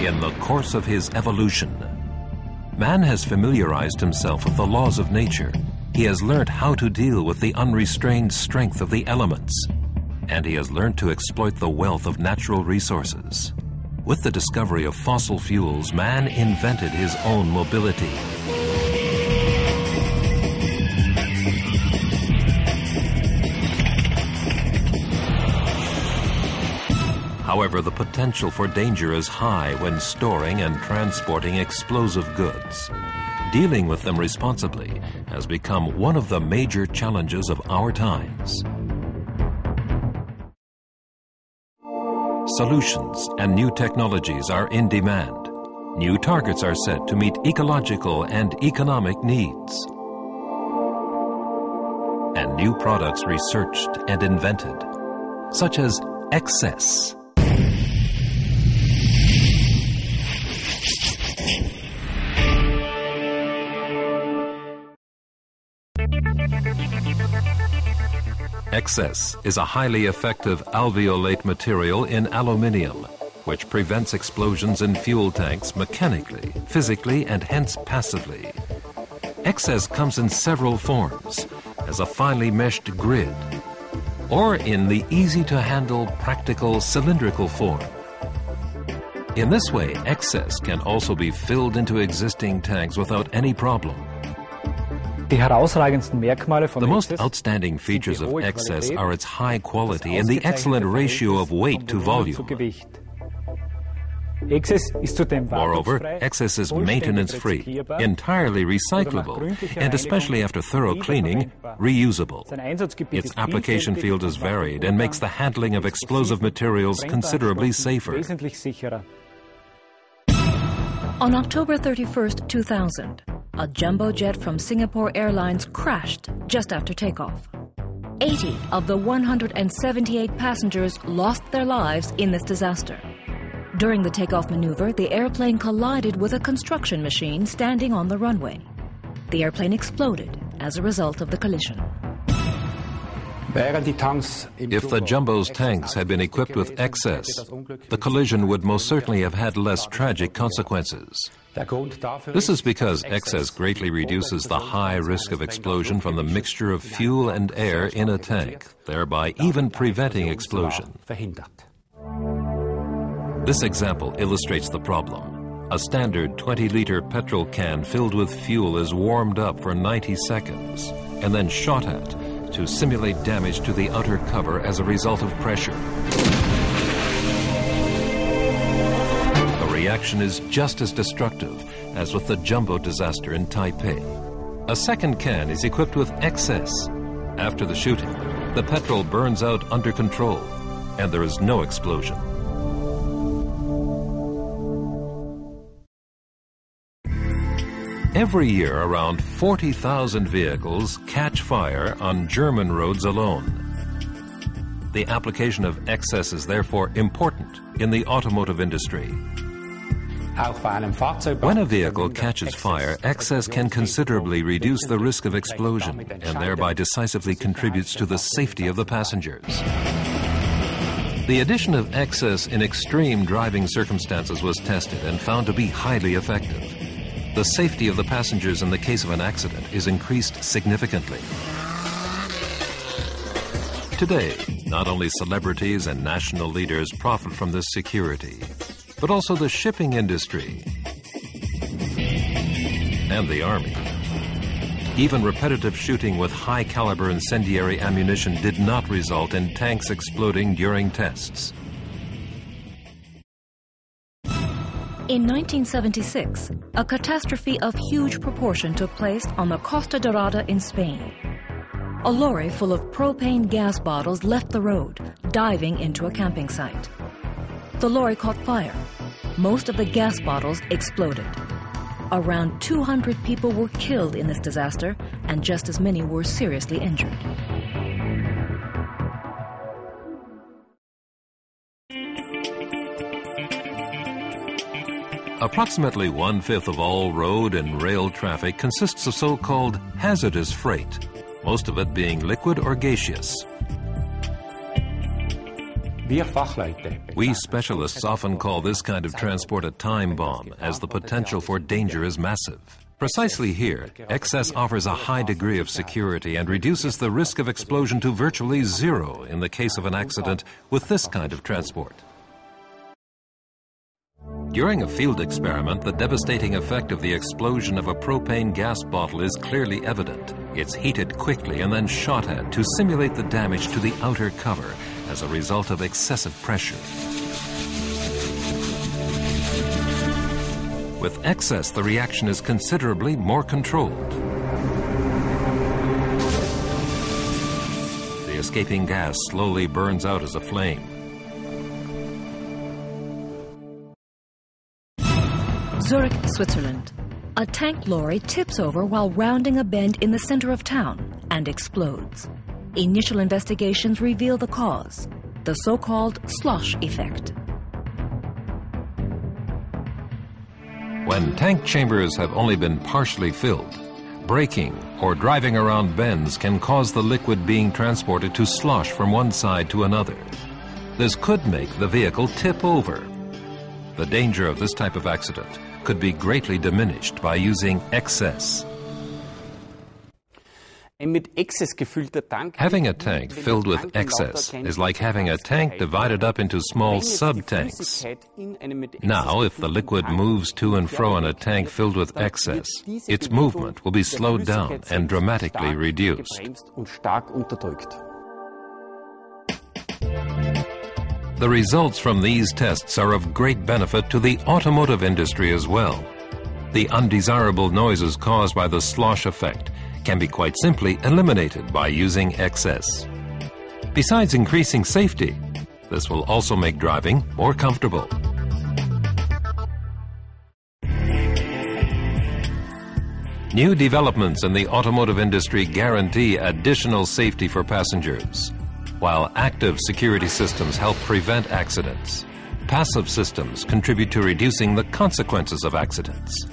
In the course of his evolution, man has familiarized himself with the laws of nature. He has learned how to deal with the unrestrained strength of the elements, and he has learned to exploit the wealth of natural resources. With the discovery of fossil fuels, man invented his own mobility. However, the potential for danger is high when storing and transporting explosive goods. Dealing with them responsibly has become one of the major challenges of our times. Solutions and new technologies are in demand. New targets are set to meet ecological and economic needs. And new products researched and invented, such as eXcess. eXcess is a highly effective alveolate material in aluminium, which prevents explosions in fuel tanks mechanically, physically, and hence passively. eXcess comes in several forms, as a finely meshed grid, or in the easy-to-handle, practical, cylindrical form. In this way, eXcess can also be filled into existing tanks without any problem. The most outstanding features of eXcess are its high quality and the excellent ratio of weight to volume. Moreover, eXcess is maintenance-free, entirely recyclable, and especially after thorough cleaning, reusable. Its application field is varied and makes the handling of explosive materials considerably safer. On October 31st, 2000, a jumbo jet from Singapore Airlines crashed just after takeoff. 80 of the 178 passengers lost their lives in this disaster. During the takeoff maneuver, the airplane collided with a construction machine standing on the runway. The airplane exploded as a result of the collision. If the jumbo's tanks had been equipped with eXcess, the collision would most certainly have had less tragic consequences. This is because eXcess greatly reduces the high risk of explosion from the mixture of fuel and air in a tank, thereby even preventing explosion. This example illustrates the problem. A standard 20-liter petrol can filled with fuel is warmed up for 90 seconds and then shot at to simulate damage to the outer cover as a result of pressure. The reaction is just as destructive as with the jumbo disaster in Taipei. A second can is equipped with eXcess. After the shooting, the petrol burns out under control, and there is no explosion. Every year, around 40,000 vehicles catch fire on German roads alone. The application of eXcess is therefore important in the automotive industry. When a vehicle catches fire, eXcess can considerably reduce the risk of explosion and thereby decisively contributes to the safety of the passengers. The addition of eXcess in extreme driving circumstances was tested and found to be highly effective. The safety of the passengers in the case of an accident is increased significantly. Today, not only celebrities and national leaders profit from this security, but also the shipping industry and the Army. Even repetitive shooting with high-caliber incendiary ammunition did not result in tanks exploding during tests. In 1976, a catastrophe of huge proportion took place on the Costa Dorada in Spain. A lorry full of propane gas bottles left the road, diving into a camping site. The lorry caught fire. Most of the gas bottles exploded. Around 200 people were killed in this disaster, and just as many were seriously injured. Approximately 1/5 of all road and rail traffic consists of so-called hazardous freight, most of it being liquid or gaseous. We specialists often call this kind of transport a time bomb, as the potential for danger is massive. Precisely here, eXcess offers a high degree of security and reduces the risk of explosion to virtually zero in the case of an accident with this kind of transport. During a field experiment, the devastating effect of the explosion of a propane gas bottle is clearly evident. It's heated quickly and then shot at to simulate the damage to the outer cover as a result of excessive pressure. With eXcess, the reaction is considerably more controlled. The escaping gas slowly burns out as a flame. Zurich, Switzerland. A tank lorry tips over while rounding a bend in the center of town and explodes. Initial investigations reveal the cause, the so-called slosh effect. When tank chambers have only been partially filled, braking or driving around bends can cause the liquid being transported to slosh from one side to another. This could make the vehicle tip over. The danger of this type of accident could be greatly diminished by using eXcess. Having a tank filled with eXcess is like having a tank divided up into small sub-tanks. Now, if the liquid moves to and fro in a tank filled with eXcess, its movement will be slowed down and dramatically reduced. The results from these tests are of great benefit to the automotive industry as well. The undesirable noises caused by the slosh effect can be quite simply eliminated by using eXcess. Besides increasing safety, this will also make driving more comfortable. New developments in the automotive industry guarantee additional safety for passengers. While active security systems help prevent accidents, passive systems contribute to reducing the consequences of accidents.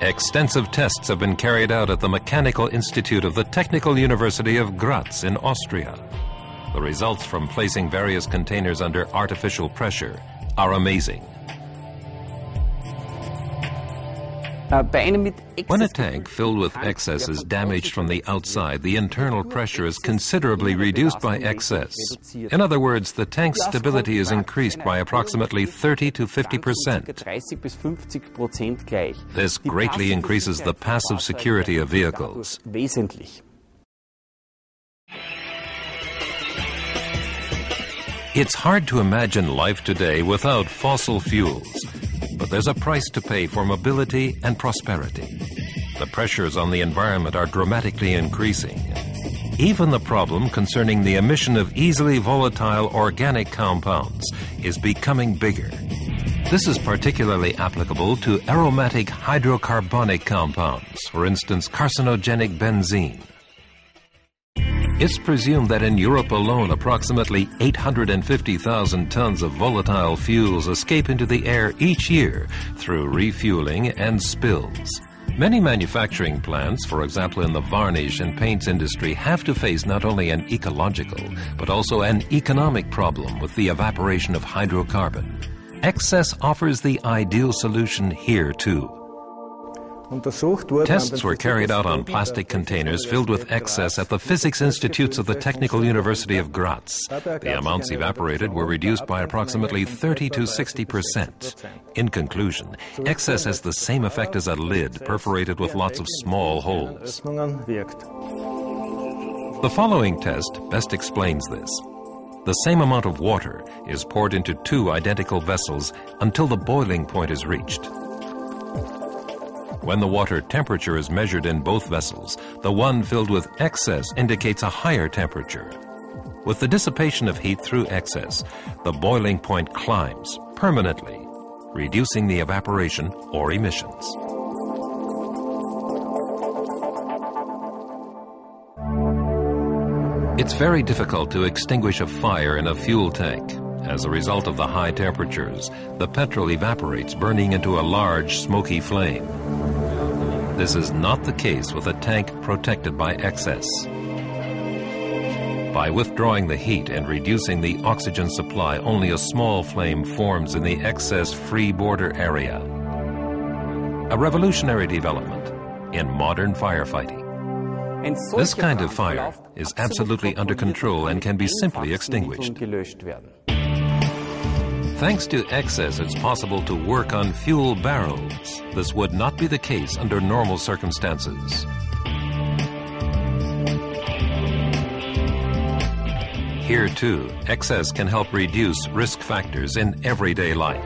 Extensive tests have been carried out at the Mechanical Institute of the Technical University of Graz in Austria. The results from placing various containers under artificial pressure are amazing. When a tank filled with eXcess is damaged from the outside, the internal pressure is considerably reduced by eXcess. In other words, the tank's stability is increased by approximately 30 to 50%. This greatly increases the passive security of vehicles. It's hard to imagine life today without fossil fuels. But there's a price to pay for mobility and prosperity. The pressures on the environment are dramatically increasing. Even the problem concerning the emission of easily volatile organic compounds is becoming bigger. This is particularly applicable to aromatic hydrocarbonic compounds, for instance, carcinogenic benzene. It's presumed that in Europe alone, approximately 850,000 tons of volatile fuels escape into the air each year through refueling and spills. Many manufacturing plants, for example in the varnish and paints industry, have to face not only an ecological, but also an economic problem with the evaporation of hydrocarbon. eXcess offers the ideal solution here too. Tests were carried out on plastic containers filled with eXcess at the physics institutes of the Technical University of Graz. The amounts evaporated were reduced by approximately 30 to 60%. In conclusion, eXcess has the same effect as a lid perforated with lots of small holes. The following test best explains this. The same amount of water is poured into two identical vessels until the boiling point is reached. When the water temperature is measured in both vessels, the one filled with eXcess indicates a higher temperature. With the dissipation of heat through eXcess, the boiling point climbs permanently, reducing the evaporation or emissions. It's very difficult to extinguish a fire in a fuel tank. As a result of the high temperatures, the petrol evaporates, burning into a large, smoky flame. This is not the case with a tank protected by eXcess. By withdrawing the heat and reducing the oxygen supply, only a small flame forms in the eXcess free border area. A revolutionary development in modern firefighting. This kind of fire is absolutely under control and can be simply extinguished. Thanks to eXcess, it's possible to work on fuel barrels. This would not be the case under normal circumstances. Here too, eXcess can help reduce risk factors in everyday life.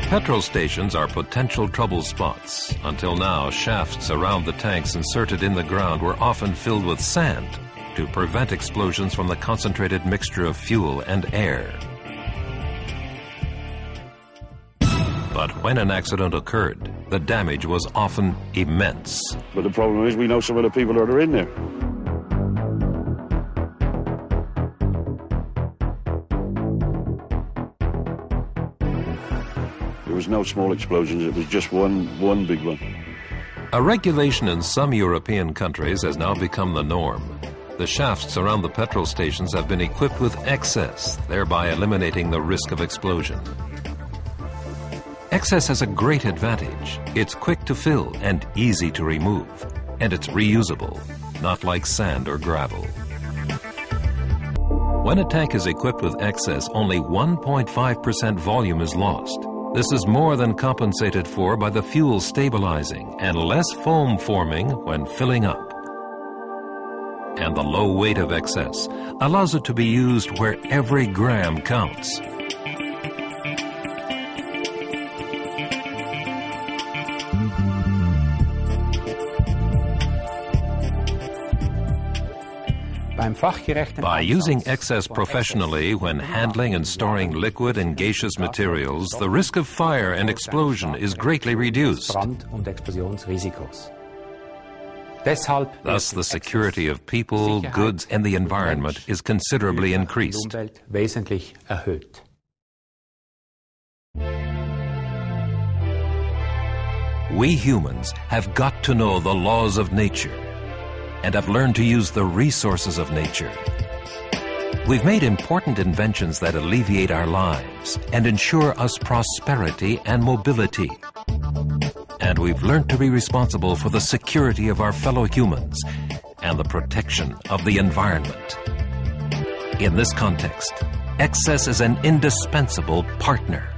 Petrol stations are potential trouble spots. Until now, shafts around the tanks inserted in the ground were often filled with sand to prevent explosions from the concentrated mixture of fuel and air. But when an accident occurred, the damage was often immense. But the problem is we know some of the people that are in there. There was no small explosions, it was just one big one. A regulation in some European countries has now become the norm. The shafts around the petrol stations have been equipped with eXcess, thereby eliminating the risk of explosion. eXcess has a great advantage. It's quick to fill and easy to remove. And it's reusable, not like sand or gravel. When a tank is equipped with eXcess, only 1.5% volume is lost. This is more than compensated for by the fuel stabilizing and less foam forming when filling up. And the low weight of eXcess allows it to be used where every gram counts. By using eXcess professionally when handling and storing liquid and gaseous materials, the risk of fire and explosion is greatly reduced. Thus, the security of people, goods, and the environment is considerably increased. We humans have got to know the laws of nature and have learned to use the resources of nature. We've made important inventions that alleviate our lives and ensure us prosperity and mobility. And we've learned to be responsible for the security of our fellow humans and the protection of the environment. In this context, eXcess is an indispensable partner.